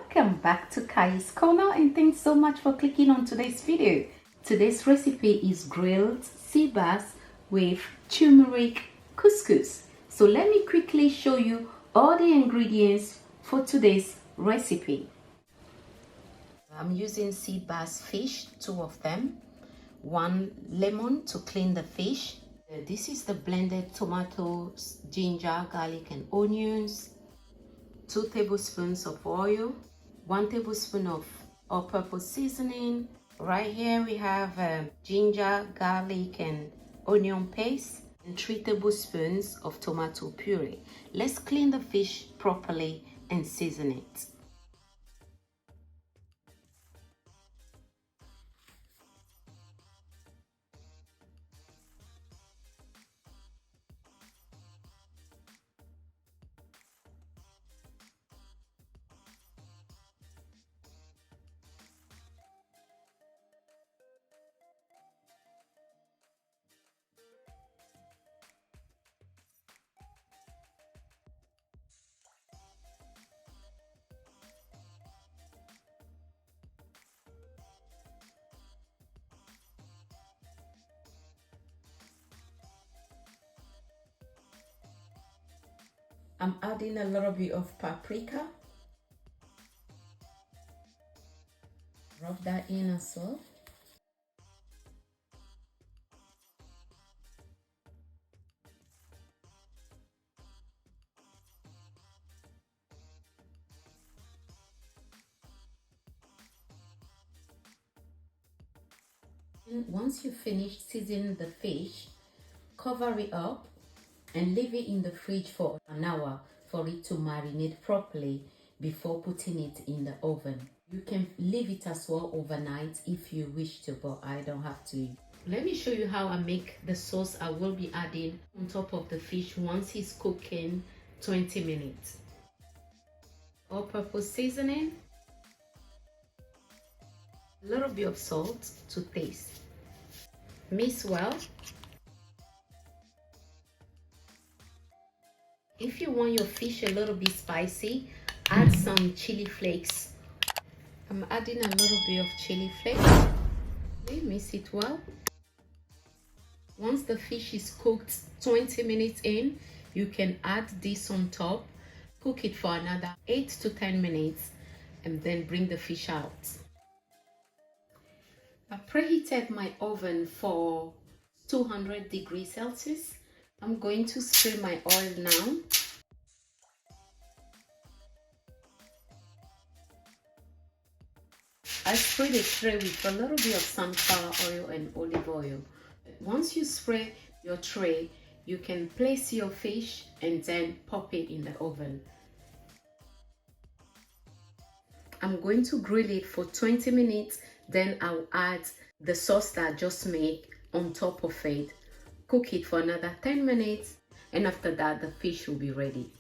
Welcome back to Kai's Corner, and thanks so much for clicking on today's video. Today's recipe is grilled sea bass with turmeric couscous. So let me quickly show you all the ingredients for today's recipe. I'm using sea bass fish, 2 of them, 1 lemon to clean the fish. This is the blended tomatoes, ginger, garlic and onions, 2 tablespoons of oil, 1 tablespoon of all-purpose seasoning. Right here we have ginger, garlic and onion paste, and 3 tablespoons of tomato puree. Let's clean the fish properly and season it. I'm adding a little bit of paprika. Rub that in as well. And once you finish seasoning the fish, cover it up and leave it in the fridge for an hour for it to marinate properly before putting it in the oven. You can leave it as well overnight if you wish to, but I don't have to. Let me show you how I make the sauce I will be adding on top of the fish once it's cooking 20 minutes. All-purpose seasoning, a little bit of salt to taste. Mix well. If you want your fish a little bit spicy, add some chili flakes. I'm adding a little bit of chili flakes. Okay, mix it well. Once the fish is cooked 20 minutes in, you can add this on top. Cook it for another 8 to 10 minutes and then bring the fish out. I preheated my oven for 200 degrees Celsius. I'm going to spray my oil now. I spray the tray with a little bit of sunflower oil and olive oil. Once you spray your tray, you can place your fish and then pop it in the oven. I'm going to grill it for 20 minutes, then I'll add the sauce that I just made on top of it. Cook it for another 10 minutes, and after that the fish will be ready.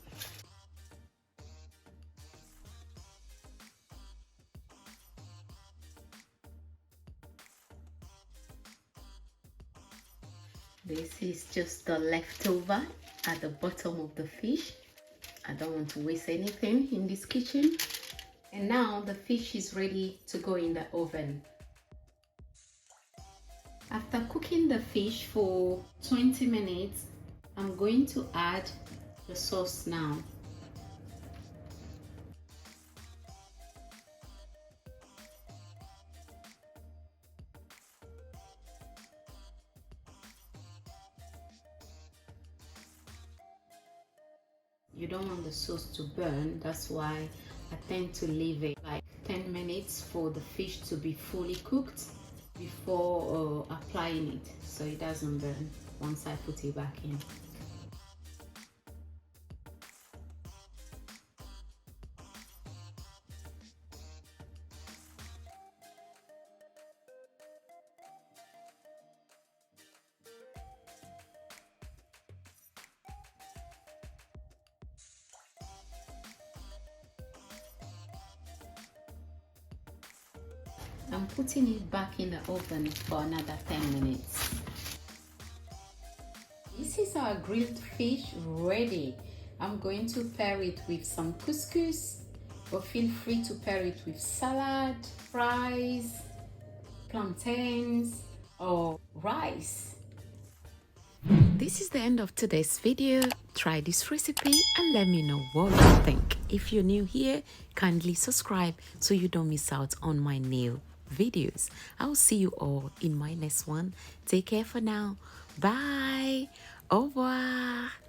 This is just the leftover at the bottom of the fish. I don't want to waste anything in this kitchen. And now the fish is ready to go in the oven. After cooking the fish for 20 minutes, I'm going to add the sauce now. You don't want the sauce to burn, that's why I tend to leave it like 10 minutes for the fish to be fully cooked before applying it, so it doesn't burn once I put it back in. I'm putting it back in the oven for another 10 minutes. This is our grilled fish ready. I'm going to pair it with some couscous but feel free to pair it with salad, fries, plantains, or rice. This is the end of today's video. Try this recipe and let me know what you think. If you're new here, kindly subscribe so you don't miss out on my new videos. I'll see you all in my next one. Take care for now. Bye. Au revoir.